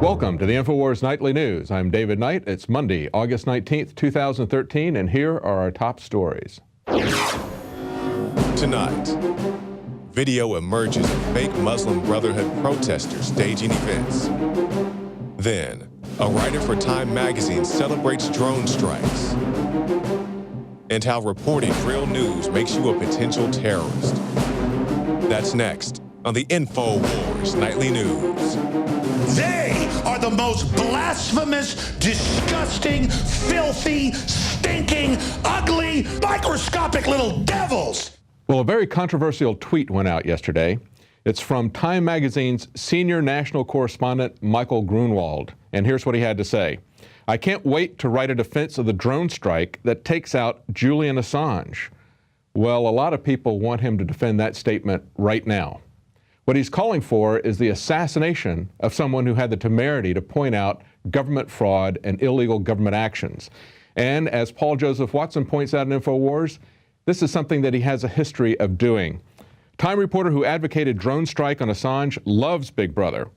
Welcome to the Infowars Nightly News. I'm David Knight. It's Monday, August 19th, 2013, and here are our top stories. Tonight, video emerges of fake Muslim Brotherhood protesters staging events. Then, a writer for Time magazine celebrates drone strikes. And how reporting real news makes you a potential terrorist. That's next on the Infowars Nightly News. They are the most blasphemous, disgusting, filthy, stinking, ugly, microscopic little devils. Well, a very controversial tweet went out yesterday. It's from Time magazine's senior national correspondent, Michael Greenwald. And here's what he had to say. I can't wait to write a defense of the drone strike that takes out Julian Assange. Well, a lot of people want him to defend that statement right now. What he's calling for is the assassination of someone who had the temerity to point out government fraud and illegal government actions. And as Paul Joseph Watson points out in Infowars, this is something that he has a history of doing. Time reporter who advocated drone strike on Assange loves Big Brother.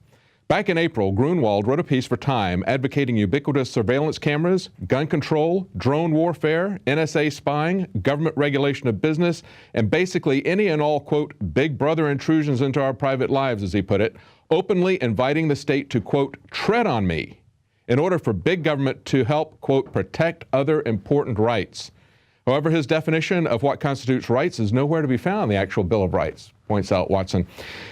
Back in April, Greenwald wrote a piece for Time advocating ubiquitous surveillance cameras, gun control, drone warfare, NSA spying, government regulation of business, and basically any and all, quote, Big Brother intrusions into our private lives, as he put it, openly inviting the state to, quote, tread on me in order for big government to help, quote, protect other important rights. However, his definition of what constitutes rights is nowhere to be found in the actual Bill of Rights, points out Watson.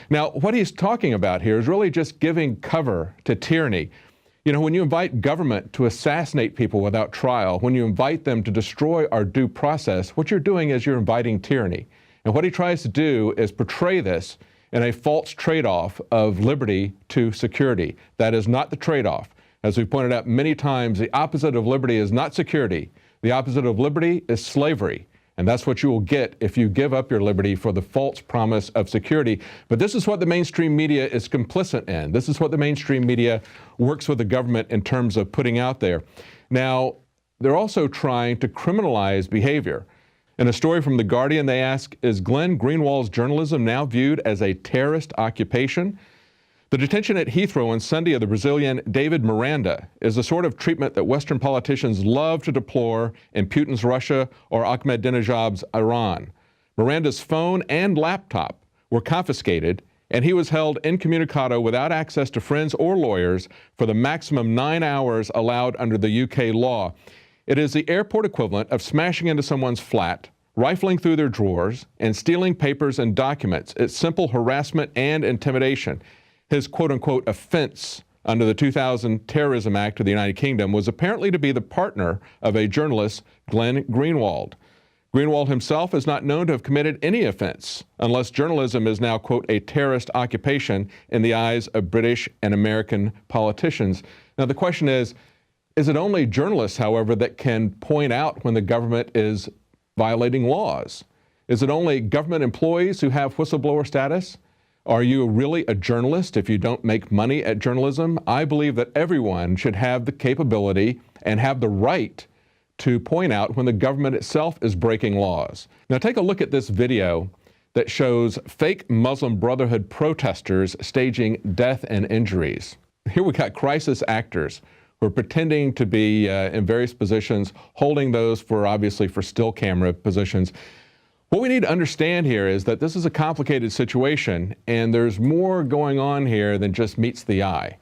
Now, what he's talking about here is really just giving cover to tyranny. You know, when you invite government to assassinate people without trial, when you invite them to destroy our due process, what you're doing is you're inviting tyranny. And what he tries to do is portray this in a false trade-off of liberty to security. That is not the trade-off. As we pointed out many times, the opposite of liberty is not security. The opposite of liberty is slavery. And that's what you will get if you give up your liberty for the false promise of security. But this is what the mainstream media is complicit in. This is what the mainstream media works with the government in terms of putting out there. Now, they're also trying to criminalize behavior. In a story from The Guardian, they ask, is Glenn Greenwald's journalism now viewed as a terrorist occupation? The detention at Heathrow on Sunday of the Brazilian David Miranda is the sort of treatment that Western politicians love to deplore in Putin's Russia or Ahmadinejad's Iran. Miranda's phone and laptop were confiscated, and he was held incommunicado without access to friends or lawyers for the maximum 9 hours allowed under the UK law. It is the airport equivalent of smashing into someone's flat, rifling through their drawers, and stealing papers and documents. It's simple harassment and intimidation. His quote-unquote offense under the 2000 Terrorism Act of the United Kingdom was apparently to be the partner of a journalist, Glenn Greenwald. Greenwald himself is not known to have committed any offense, unless journalism is now, quote, a terrorist occupation in the eyes of British and American politicians. Now, the question is it only journalists, however, that can point out when the government is violating laws? Is it only government employees who have whistleblower status? Are you really a journalist if you don't make money at journalism? I believe that everyone should have the capability and have the right to point out when the government itself is breaking laws. Now take a look at this video that shows fake Muslim Brotherhood protesters staging death and injuries. Here we got crisis actors who are pretending to be in various positions, holding those obviously for still camera positions. What we need to understand here is that this is a complicated situation, and there's more going on here than just meets the eye.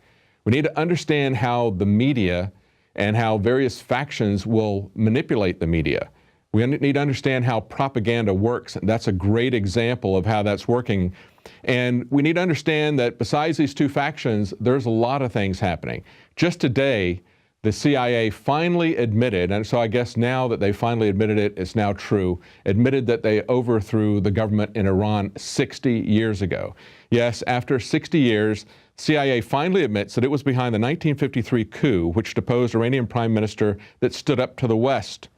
We need to understand how the media and how various factions will manipulate the media. We need to understand how propaganda works, and that's a great example of how that's working. And we need to understand that besides these two factions, there's a lot of things happening. Just today, the CIA finally admitted, and so I guess now that they finally admitted it, it's now true, admitted that they overthrew the government in Iran 60 years ago. Yes, after 60 years, CIA finally admits that it was behind the 1953 coup, which deposed Iranian Prime Minister that stood up to the West.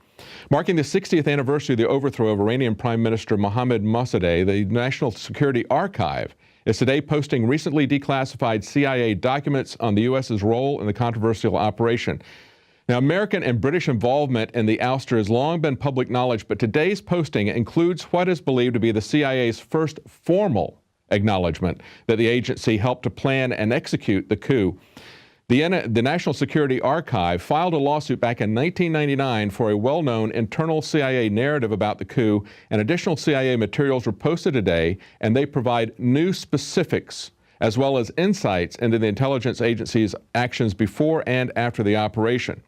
Marking the 60th anniversary of the overthrow of Iranian Prime Minister Mohammad Mossadegh, the National Security Archive is today posting recently declassified CIA documents on the U.S.'s role in the controversial operation. Now, American and British involvement in the ouster has long been public knowledge, but today's posting includes what is believed to be the CIA's first formal acknowledgement that the agency helped to plan and execute the coup. The National Security Archive filed a lawsuit back in 1999 for a well-known internal CIA narrative about the coup, and additional CIA materials were posted today, and they provide new specifics as well as insights into the intelligence agency's actions before and after the operation.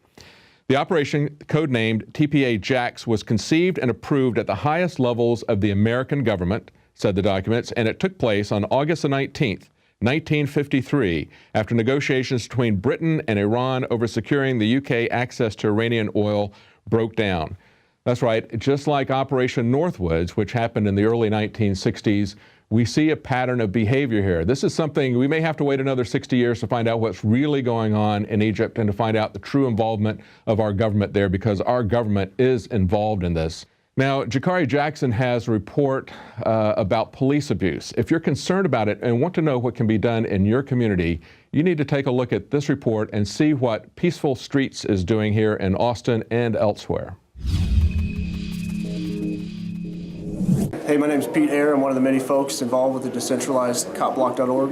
The operation, codenamed TPA-JAX, was conceived and approved at the highest levels of the American government, said the documents, and it took place on August the 19th, 1953, after negotiations between Britain and Iran over securing the UK access to Iranian oil broke down. That's right, just like Operation Northwoods, which happened in the early 1960s, we see a pattern of behavior here. This is something we may have to wait another 60 years to find out what's really going on in Egypt and to find out the true involvement of our government there, because our government is involved in this. Now, Jakari Jackson has a report about police abuse. If you're concerned about it and want to know what can be done in your community, you need to take a look at this report and see what Peaceful Streets is doing here in Austin and elsewhere. Hey, my name is Pete Ayer. I'm one of the many folks involved with the decentralized copblock.org.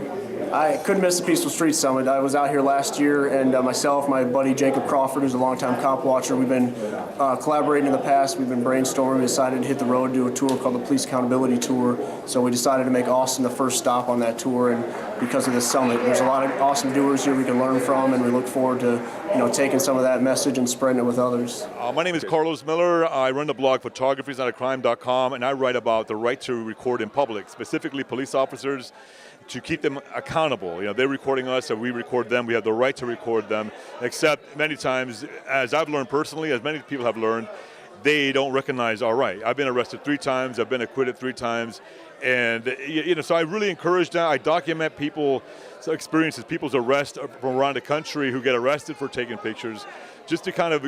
I couldn't miss the Peaceful Streets Summit. I was out here last year, and myself, my buddy Jacob Crawford, who's a longtime cop watcher, we've been collaborating in the past. We've been brainstorming. We decided to hit the road, do a tour called the Police Accountability Tour. So we decided to make Austin the first stop on that tour, and because of this summit, there's a lot of awesome doers here we can learn from, and we look forward to taking some of that message and spreading it with others. My name is Carlos Miller. I run the blog photographiesnotcrime.com, and I write about the right to record in public, specifically police officers, to keep them accountable. They're recording us, and we record them. We have the right to record them, except many times, as I've learned personally, as many people have learned, they don't recognize our right. I've been arrested 3 times. I've been acquitted 3 times. And so I really encourage that. I document people's experiences, people's arrests from around the country who get arrested for taking pictures, just to kind of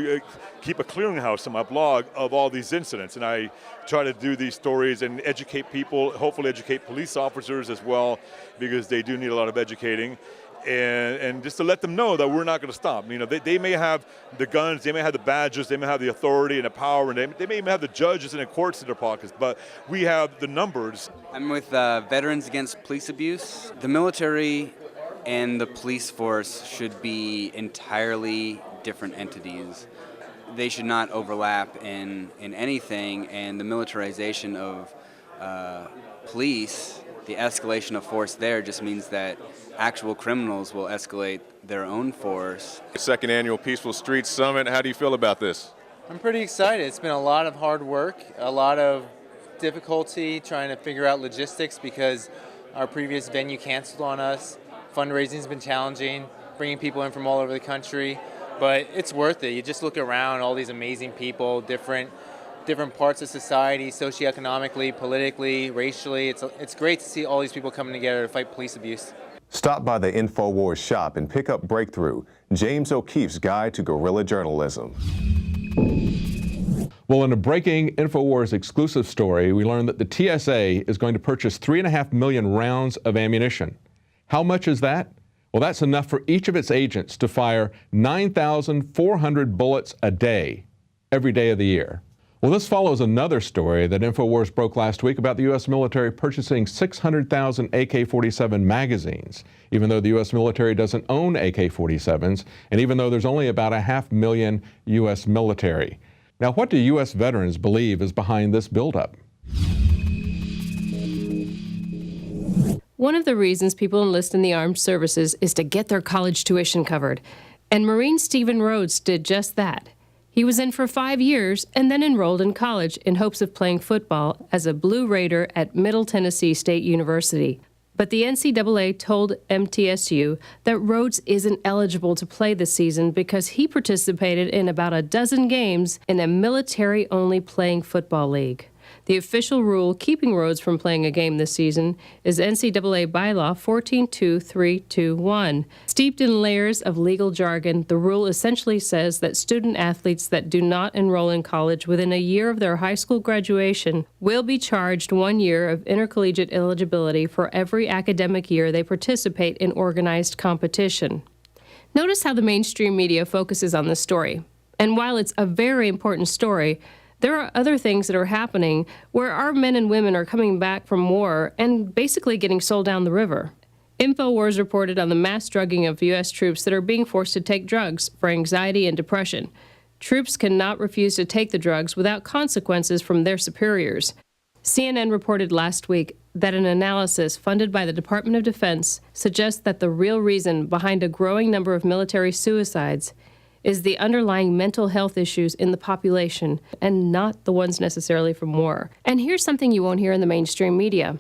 keep a clearinghouse on my blog of all these incidents. And I try to do these stories and educate people, hopefully educate police officers as well, because they do need a lot of educating. And just to let them know that we're not going to stop. They may have the guns, they may have the badges, they may have the authority and the power, and they may even have the judges and the courts in their pockets, but we have the numbers. I'm with Veterans Against Police Abuse. The military and the police force should be entirely different entities. They should not overlap in anything, and the militarization of police, the escalation of force there, just means that actual criminals will escalate their own force. Second annual Peaceful Streets Summit. How do you feel about this? I'm pretty excited. It's been a lot of hard work, a lot of difficulty trying to figure out logistics because our previous venue canceled on us. Fundraising's been challenging, bringing people in from all over the country, but it's worth it. You just look around, all these amazing people, different parts of society, socioeconomically, politically, racially. It's great to see all these people coming together to fight police abuse. Stop by the Infowars shop and pick up Breakthrough, James O'Keefe's Guide to Guerrilla Journalism. Well, in a breaking Infowars exclusive story, we learned that the TSA is going to purchase 3.5 million rounds of ammunition. How much is that? Well, that's enough for each of its agents to fire 9,400 bullets a day, every day of the year. Well, this follows another story that Infowars broke last week about the U.S. military purchasing 600,000 AK-47 magazines, even though the U.S. military doesn't own AK-47s, and even though there's only about 500,000 U.S. military. Now, what do U.S. veterans believe is behind this buildup? One of the reasons people enlist in the armed services is to get their college tuition covered. And Marine Stephen Rhodes did just that. He was in for 5 years and then enrolled in college in hopes of playing football as a Blue Raider at Middle Tennessee State University. But the NCAA told MTSU that Rhodes isn't eligible to play this season because he participated in about a dozen games in a military-only playing football league. The official rule keeping Rhodes from playing a game this season is NCAA bylaw 142321. Steeped in layers of legal jargon, the rule essentially says that student athletes that do not enroll in college within a year of their high school graduation will be charged 1 year of intercollegiate eligibility for every academic year they participate in organized competition. Notice how the mainstream media focuses on this story. And while it's a very important story, there are other things that are happening where our men and women are coming back from war and basically getting sold down the river. Infowars reported on the mass drugging of U.S. troops that are being forced to take drugs for anxiety and depression. Troops cannot refuse to take the drugs without consequences from their superiors. CNN reported last week that an analysis funded by the Department of Defense suggests that the real reason behind a growing number of military suicides is the underlying mental health issues in the population and not the ones necessarily from war. And here's something you won't hear in the mainstream media.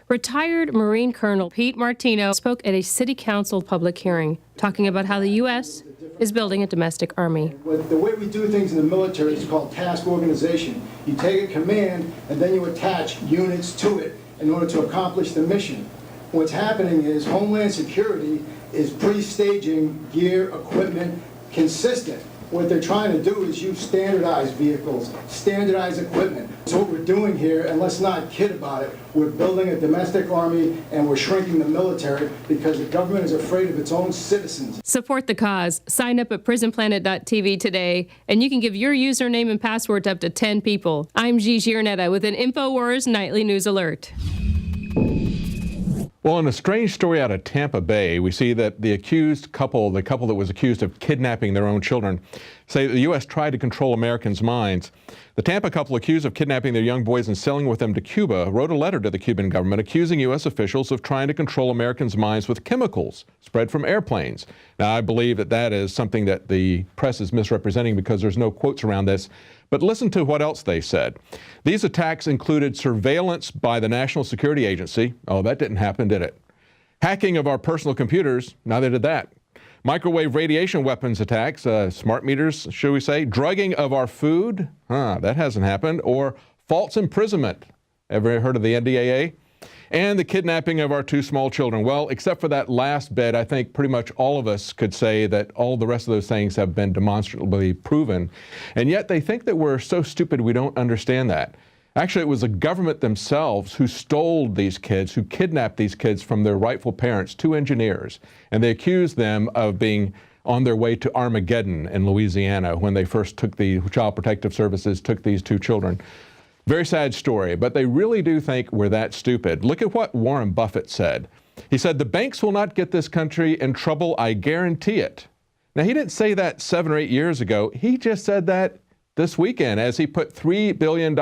Retired Marine Colonel Pete Martino spoke at a city council public hearing talking about how the U.S. is building a domestic army. The way we do things in the military is called task organization. You take a command and then you attach units to it in order to accomplish the mission. What's happening is Homeland Security is pre-staging gear, equipment, consistent. What they're trying to do is use standardized vehicles, standardized equipment. So what we're doing here, and let's not kid about it, we're building a domestic army and we're shrinking the military because the government is afraid of its own citizens. Support the cause. Sign up at prisonplanet.tv today, and you can give your username and password to up to 10 people. I'm Gigi Arnetta with an Infowars Nightly News Alert. Well, in a strange story out of Tampa Bay, we see that the couple that was accused of kidnapping their own children, say the U.S. tried to control Americans' minds. The Tampa couple accused of kidnapping their young boys and selling with them to Cuba wrote a letter to the Cuban government accusing U.S. officials of trying to control Americans' minds with chemicals spread from airplanes. Now, I believe that that is something that the press is misrepresenting because there's no quotes around this. But listen to what else they said. These attacks included surveillance by the National Security Agency. Oh, that didn't happen, did it? Hacking of our personal computers. Now they did that. Microwave radiation weapons attacks, smart meters, should we say. Drugging of our food. That hasn't happened. Or false imprisonment. Ever heard of the NDAA? And the kidnapping of our two small children. Well, except for that last bit, I think pretty much all of us could say that all the rest of those things have been demonstrably proven. And yet they think that we're so stupid we don't understand that. Actually, it was the government themselves who stole these kids, who kidnapped these kids from their rightful parents, two engineers. And they accused them of being on their way to Armageddon in Louisiana when they first took the Child Protective Services, took these two children. Very sad story, but they really do think we're that stupid. Look at what Warren Buffett said. He said, "The banks will not get this country in trouble, I guarantee it." Now, he didn't say that 7 or 8 years ago. He just said that this weekend as he put $3 billion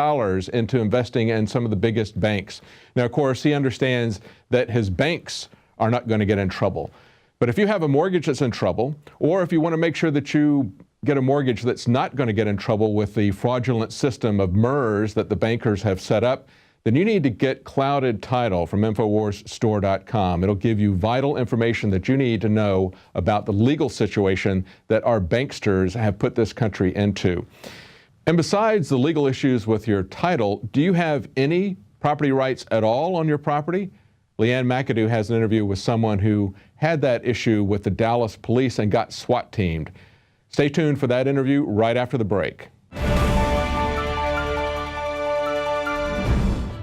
into investing in some of the biggest banks. Now, of course, he understands that his banks are not going to get in trouble. But if you have a mortgage that's in trouble, or if you want to make sure that you get a mortgage that's not going to get in trouble with the fraudulent system of MERS that the bankers have set up, then you need to get Clouded Title from InfoWarsStore.com. It'll give you vital information that you need to know about the legal situation that our banksters have put this country into. And besides the legal issues with your title, do you have any property rights at all on your property? Lee Ann McAdoo has an interview with someone who had that issue with the Dallas police and got SWAT teamed. Stay tuned for that interview right after the break.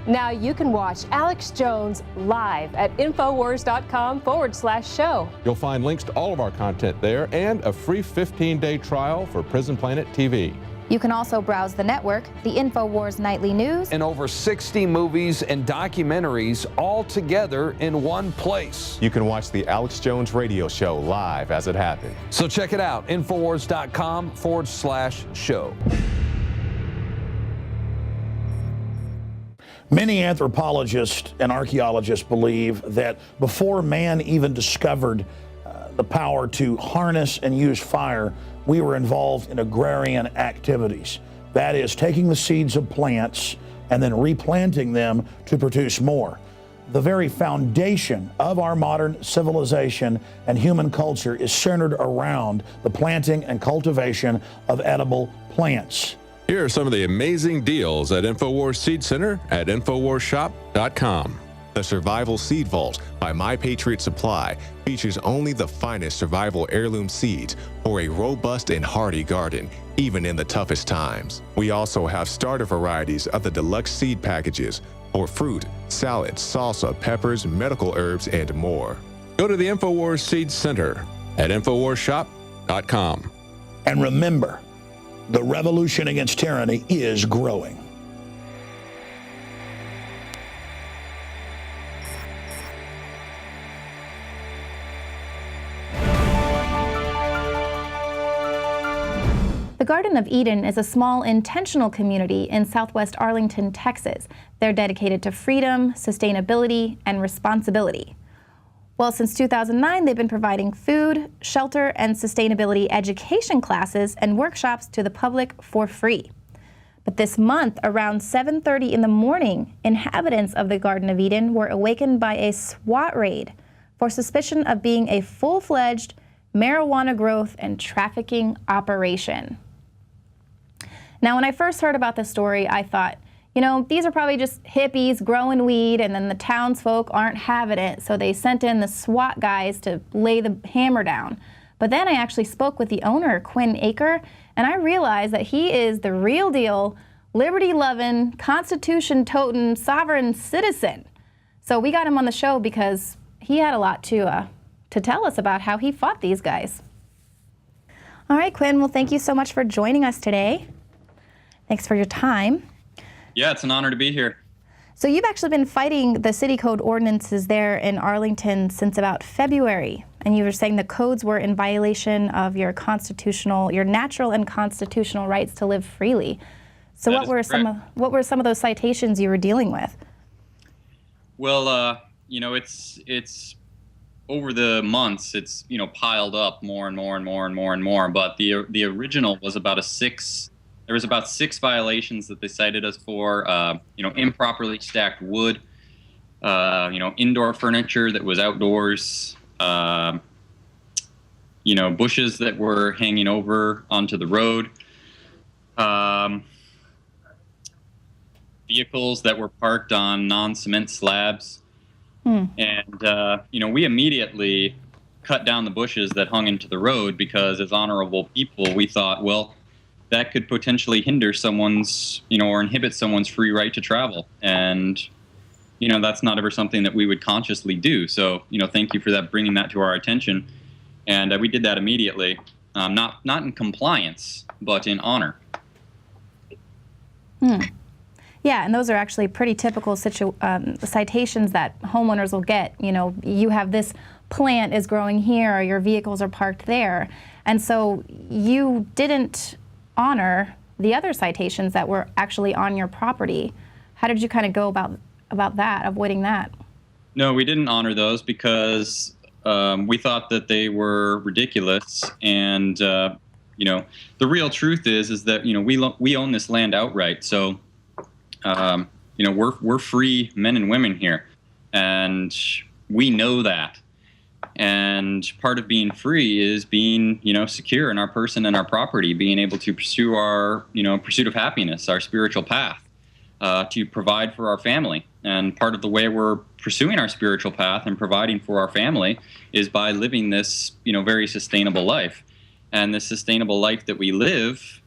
Now you can watch Alex Jones live at Infowars.com/show. You'll find links to all of our content there and a free 15-day trial for Prison Planet TV. You can also browse the network, the Infowars Nightly News, and over 60 movies and documentaries all together in one place. You can watch the Alex Jones radio show live as it happened. So check it out, Infowars.com/show. Many anthropologists and archaeologists believe that before man even discovered the power to harness and use fire, we were involved in agrarian activities. That is, taking the seeds of plants and then replanting them to produce more. The very foundation of our modern civilization and human culture is centered around the planting and cultivation of edible plants. Here are some of the amazing deals at InfoWars Seed Center at InfoWarsShop.com. The Survival Seed Vault by My Patriot Supply features only the finest survival heirloom seeds for a robust and hardy garden, even in the toughest times. We also have starter varieties of the deluxe seed packages for fruit, salads, salsa, peppers, medical herbs, and more. Go to the InfoWars Seed Center at InfoWarsShop.com. And remember, the revolution against tyranny is growing. Garden of Eden is a small intentional community in southwest Arlington, Texas. They're dedicated to freedom, sustainability, and responsibility. Well, since 2009, they've been providing food, shelter, and sustainability education classes and workshops to the public for free. But this month, around 7:30 in the morning, inhabitants of the Garden of Eden were awakened by a SWAT raid for suspicion of being a full-fledged marijuana growth and trafficking operation. Now, when I first heard about this story, I thought, you know, these are probably just hippies growing weed, and then the townsfolk aren't having it, so they sent in the SWAT guys to lay the hammer down. But then I actually spoke with the owner, Quinn Eaker, and I realized that he is the real deal, liberty-loving, Constitution-toting, sovereign citizen. So we got him on the show because he had a lot to tell us about how he fought these guys. All right, Quinn, well, thank you so much for joining us today. Thanks for your time. Yeah, it's an honor to be here. So you've actually been fighting the city code ordinances there in Arlington since about February, and you were saying the codes were in violation of your natural and constitutional rights to live freely. So what were some of those citations you were dealing with? Well, you know, it's over the months, it's, you know, piled up more and more and more and more and more. But the original was about there was about 6 violations that they cited us for. You know, improperly stacked wood, you know, indoor furniture that was outdoors, you know, bushes that were hanging over onto the road, vehicles that were parked on non-cement slabs. And, you know, we immediately cut down the bushes that hung into the road because as honorable people, we thought, well, that could potentially hinder someone's, you know, or inhibit someone's free right to travel. And, you know, that's not ever something that we would consciously do. So, you know, thank you for that, bringing that to our attention. And we did that immediately, not in compliance, but in honor. Yeah, and those are actually pretty typical citations that homeowners will get. You know, you have this plant is growing here, or your vehicles are parked there. And so you didn't honor the other citations that were actually on your property. How did you kind of go about that, avoiding that? No, we didn't honor those because we thought that they were ridiculous. And, you know, the real truth is that, you know, we own this land outright. So, you know, we're free men and women here, and we know that. And part of being free is being, you know, secure in our person and our property, being able to pursue our, you know, pursuit of happiness, our spiritual path, to provide for our family. And part of the way we're pursuing our spiritual path and providing for our family is by living this, you know, very sustainable life. And this sustainable life that we live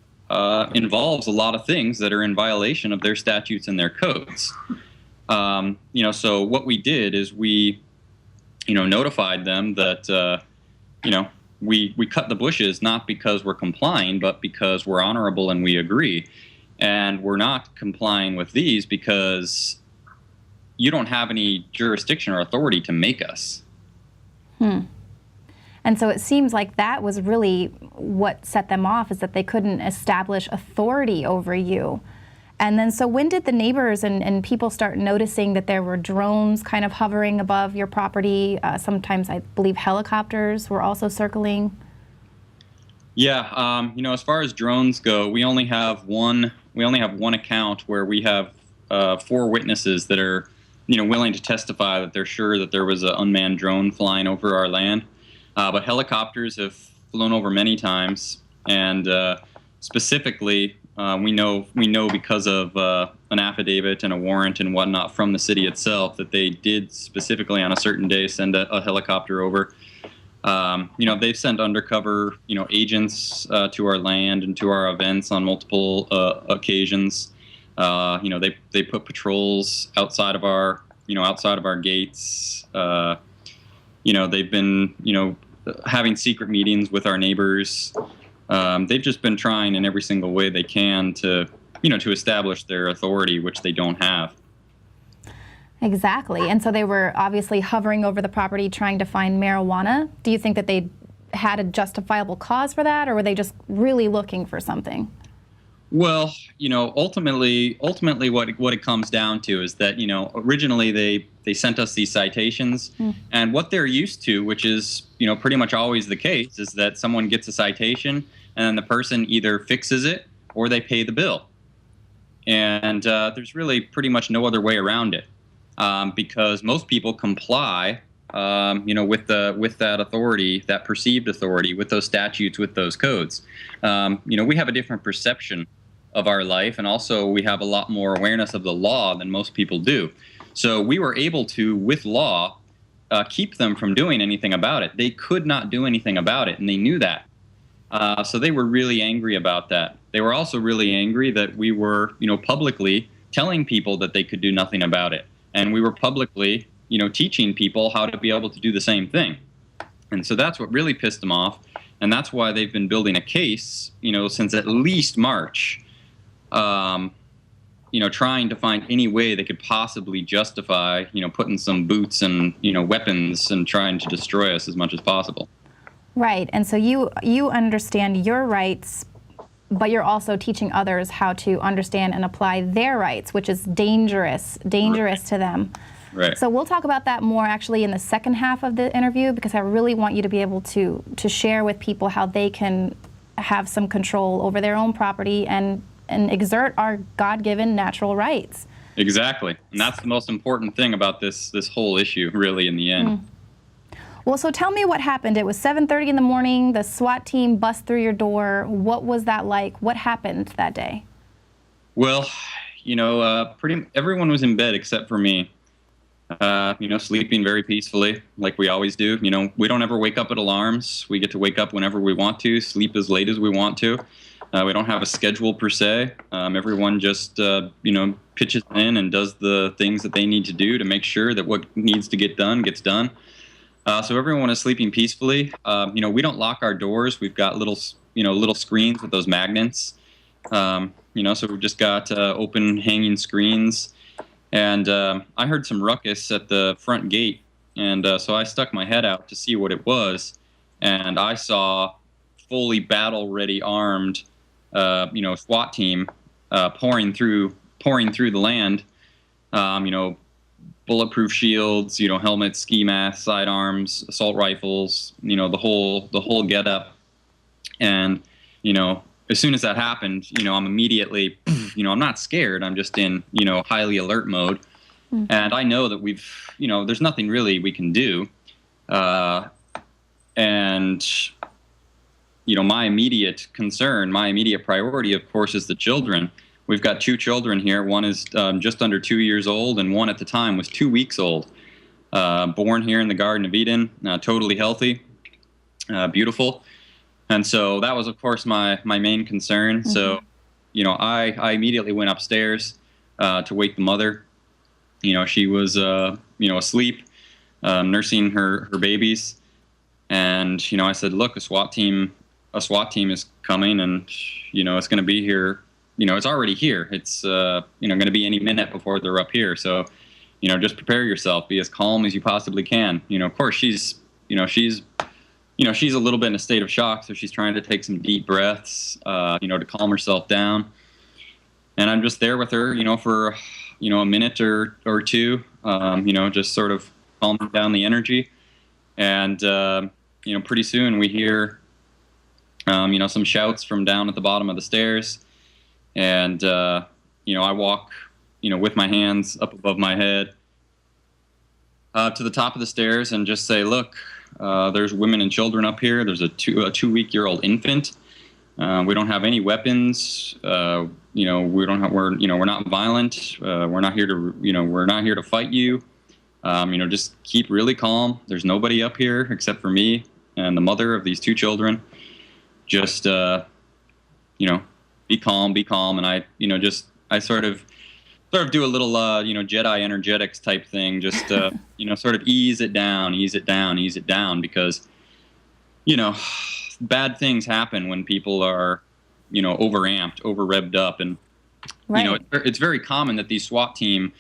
involves a lot of things that are in violation of their statutes and their codes. You know, so what we did is we, you know, notified them that, you know, we cut the bushes not because we're complying, but because we're honorable and we agree. And we're not complying with these because you don't have any jurisdiction or authority to make us. And so it seems like that was really what set them off, is that they couldn't establish authority over you. And then, so when did the neighbors and people start noticing that there were drones kind of hovering above your property? Sometimes I believe helicopters were also circling. Yeah, you know, as far as drones go, we only have one account where we have 4 witnesses that are, you know, willing to testify that they're sure that there was an unmanned drone flying over our land. But helicopters have flown over many times, and specifically, we know because of an affidavit and a warrant and whatnot from the city itself that they did specifically on a certain day send a helicopter over. You know, they've sent undercover, you know, agents to our land and to our events on multiple occasions. You know, they put patrols outside of our gates. You know, they've been, you know, having secret meetings with our neighbors. They've just been trying in every single way they can to, you know, to establish their authority, which they don't have. Exactly. And so they were obviously hovering over the property trying to find marijuana. Do you think that they had a justifiable cause for that, or were they just really looking for something? Well, ultimately what it comes down to is that, originally they sent us these citations, and what they're used to, which is, pretty much always the case, is that someone gets a citation and then the person either fixes it or they pay the bill. And there's really pretty much no other way around it, because most people comply, with that authority, that perceived authority, with those statutes, with those codes. We have a different perception of our life, and also we have a lot more awareness of the law than most people do. So we were able to, with law, keep them from doing anything about it. They could not do anything about it, and they knew that. So they were really angry about that. They were also really angry that we were, publicly telling people that they could do nothing about it. And we were publicly, teaching people how to be able to do the same thing. And so that's what really pissed them off. And that's why they've been building a case, since at least March, trying to find any way they could possibly justify, putting some boots and, weapons and trying to destroy us as much as possible. Right. And so you understand your rights, but you're also teaching others how to understand and apply their rights, which is dangerous to them. Right. So we'll talk about that more actually in the second half of the interview, because I really want you to be able to share with people how they can have some control over their own property and exert our God-given natural rights. Exactly. And that's the most important thing about this whole issue, really, in the end. Well, so tell me what happened. It was 7:30 in the morning. The SWAT team bust through your door. What was that like? What happened that day? Well, everyone was in bed except for me. Sleeping very peacefully, like we always do. We don't ever wake up at alarms. We get to wake up whenever we want to, sleep as late as we want to. We don't have a schedule per se. Everyone just, pitches in and does the things that they need to do to make sure that what needs to get done gets done. So everyone is sleeping peacefully. We don't lock our doors. We've got little screens with those magnets. So we've just got open hanging screens. And I heard some ruckus at the front gate, and so I stuck my head out to see what it was, and I saw fully battle-ready armed, SWAT team pouring through the land. Bulletproof shields, helmets, ski masks, sidearms, assault rifles, the whole getup. And as soon as that happened, I'm immediately, I'm not scared. I'm just in, highly alert mode. And I know that there's nothing really we can do. And my immediate concern, my immediate priority, of course, is the children. We've got two children here. One is just under 2 years old, and one at the time was 2 weeks old. Born here in the Garden of Eden, totally healthy, beautiful. And so that was, of course, my main concern. So, I immediately went upstairs to wake the mother. She was, asleep, nursing her babies. And, I said, look, a SWAT team is coming, and, it's going to be here. It's already here. It's, going to be any minute before they're up here. So, just prepare yourself. Be as calm as you possibly can. Of course, she's a little bit in a state of shock, so she's trying to take some deep breaths, to calm herself down. And I'm just there with her, for, a minute or two, just sort of calming down the energy. And, pretty soon we hear, some shouts from down at the bottom of the stairs. And, I walk, with my hands up above my head to the top of the stairs and just say, look, there's women and children up here. There's a 2-week-old infant. We don't have any weapons. We're not violent. We're not here to fight you. Just keep really calm. There's nobody up here except for me and the mother of these two children. Just, be calm. And I sort of do a little, Jedi energetics type thing. Just, sort of ease it down, because, bad things happen when people are, overamped, over-revved up. And, right. It's very common that these SWAT team,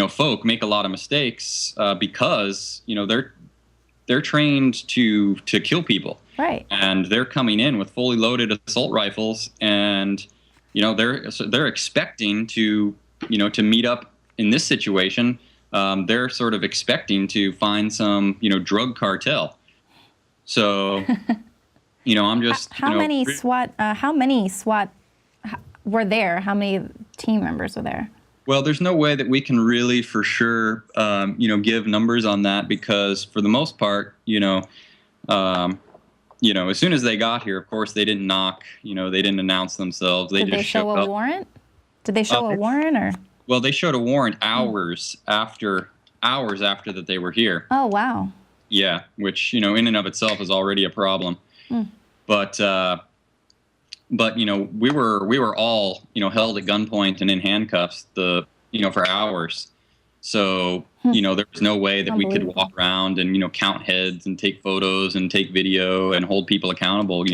folk make a lot of mistakes because, they're trained to kill people. Right. And they're coming in with fully loaded assault rifles, and they're expecting to to meet up in this situation. They're sort of expecting to find some drug cartel. So I'm just how many SWAT were there? How many team members were there? Well, there's no way that we can really for sure give numbers on that, because for the most part as soon as they got here, of course, they didn't knock. They didn't announce themselves. Did they show a warrant? Did they show a warrant, or? Well, they showed a warrant hours after that they were here. Oh, wow. Yeah, which in and of itself is already a problem. But we were all held at gunpoint and in handcuffs for hours. So there was no way that we could walk around and count heads and take photos and take video and hold people accountable.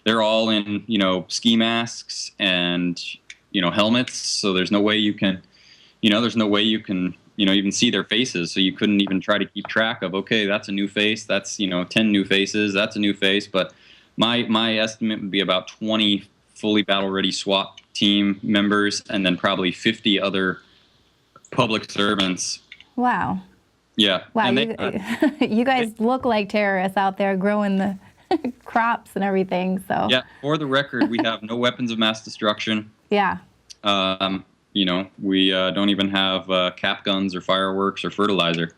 They're all in ski masks and helmets. So there's no way you can even see their faces. So you couldn't even try to keep track of, okay, that's a new face. That's 10 new faces. That's a new face. But my estimate would be about 20 fully battle ready SWAT team members, and then probably 50 other public servants. Wow. Yeah. Wow. You guys look like terrorists out there growing the crops and everything. So. Yeah. For the record, we have no weapons of mass destruction. Yeah. We don't even have cap guns or fireworks or fertilizer.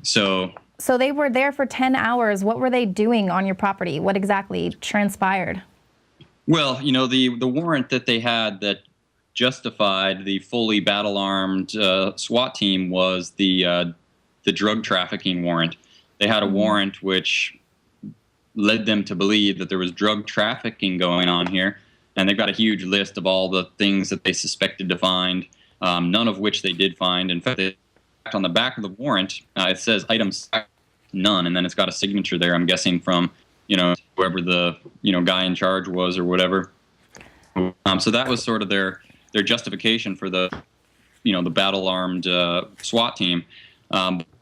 So they were there for 10 hours. What were they doing on your property? What exactly transpired? Well, the warrant that they had that justified the fully battle-armed SWAT team was the drug trafficking warrant. They had a warrant which led them to believe that there was drug trafficking going on here, and they've got a huge list of all the things that they suspected to find, none of which they did find. In fact, on the back of the warrant, it says items none, and then it's got a signature there, I'm guessing from whoever the guy in charge was or whatever. So that was sort of their justification for the battle armed SWAT team.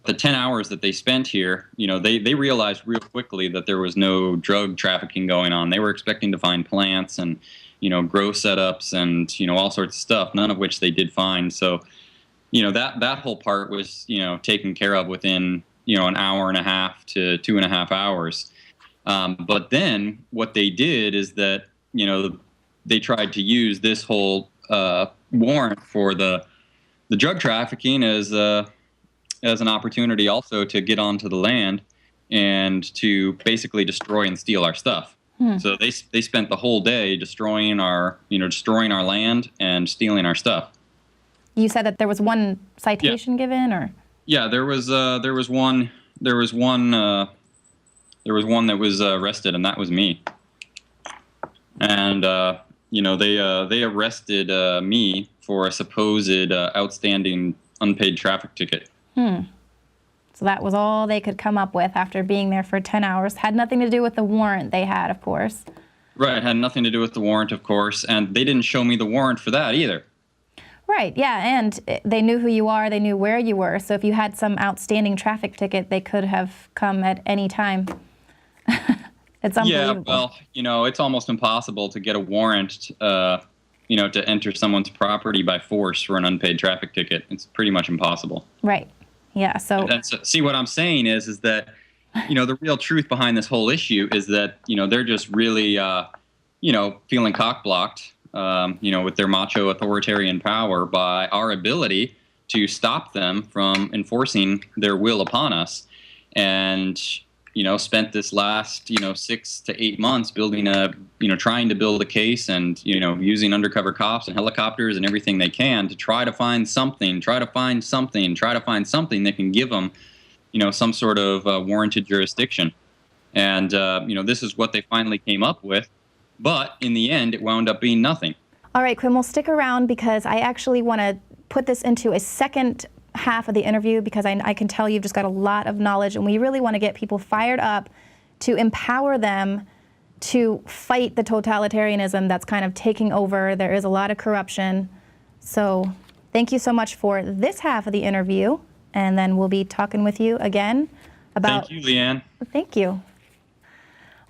The 10 hours that they spent here, they realized real quickly that there was no drug trafficking going on. They were expecting to find plants and grow setups and all sorts of stuff, none of which they did find. So that whole part was taken care of within an hour and a half to 2.5 hours. But then what they did is that they tried to use this whole warrant for the drug trafficking as an opportunity also to get onto the land and to basically destroy and steal our stuff. So they spent the whole day destroying our land and stealing our stuff. You said that there was one citation given, or? Yeah, there was one that was arrested, and that was me. And they arrested me for a supposed outstanding unpaid traffic ticket. So that was all they could come up with after being there for 10 hours. Had nothing to do with the warrant they had, of course. Right, had nothing to do with the warrant, of course, and they didn't show me the warrant for that either. Right, yeah, and they knew who you are, they knew where you were, so if you had some outstanding traffic ticket, they could have come at any time. It's unbelievable. Yeah, well, it's almost impossible to get a warrant, to enter someone's property by force for an unpaid traffic ticket. It's pretty much impossible. Right, yeah, so... See, what I'm saying is that, the real truth behind this whole issue is that, they're just really, feeling cock-blocked, with their macho authoritarian power by our ability to stop them from enforcing their will upon us. And, spent this last, 6 to 8 months building trying to build a case and, using undercover cops and helicopters and everything they can to try to find something that can give them, some sort of warranted jurisdiction. And, this is what they finally came up with. But in the end, it wound up being nothing. All right, Quinn, we'll stick around because I actually want to put this into a second half of the interview because I can tell you've just got a lot of knowledge, and we really want to get people fired up to empower them to fight the totalitarianism that's kind of taking over. There is a lot of corruption. So thank you so much for this half of the interview, and then we'll be talking with you again about... Thank you, Lee Ann. Thank you.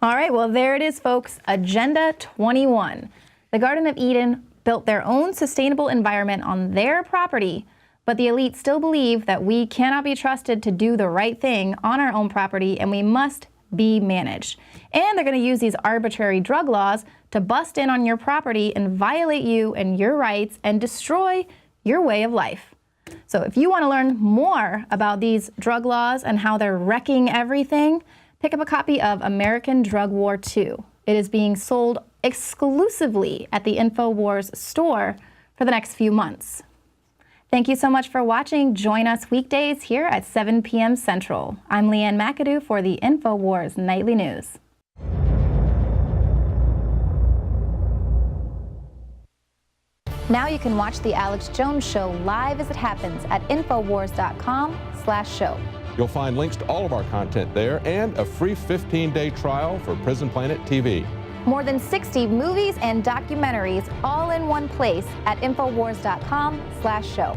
All right, well, there it is, folks. Agenda 21. The Garden of Eden built their own sustainable environment on their property, but the elite still believe that we cannot be trusted to do the right thing on our own property, and we must be managed. And they're going to use these arbitrary drug laws to bust in on your property and violate you and your rights and destroy your way of life. So if you want to learn more about these drug laws and how they're wrecking everything, pick up a copy of American Drug War 2. It is being sold exclusively at the Infowars store for the next few months. Thank you so much for watching. Join us weekdays here at 7 p.m. Central. I'm Lee Ann McAdoo for the Infowars Nightly News. Now you can watch The Alex Jones Show live as it happens at Infowars.com/show. You'll find links to all of our content there and a free 15-day trial for Prison Planet TV. More than 60 movies and documentaries all in one place at Infowars.com/show.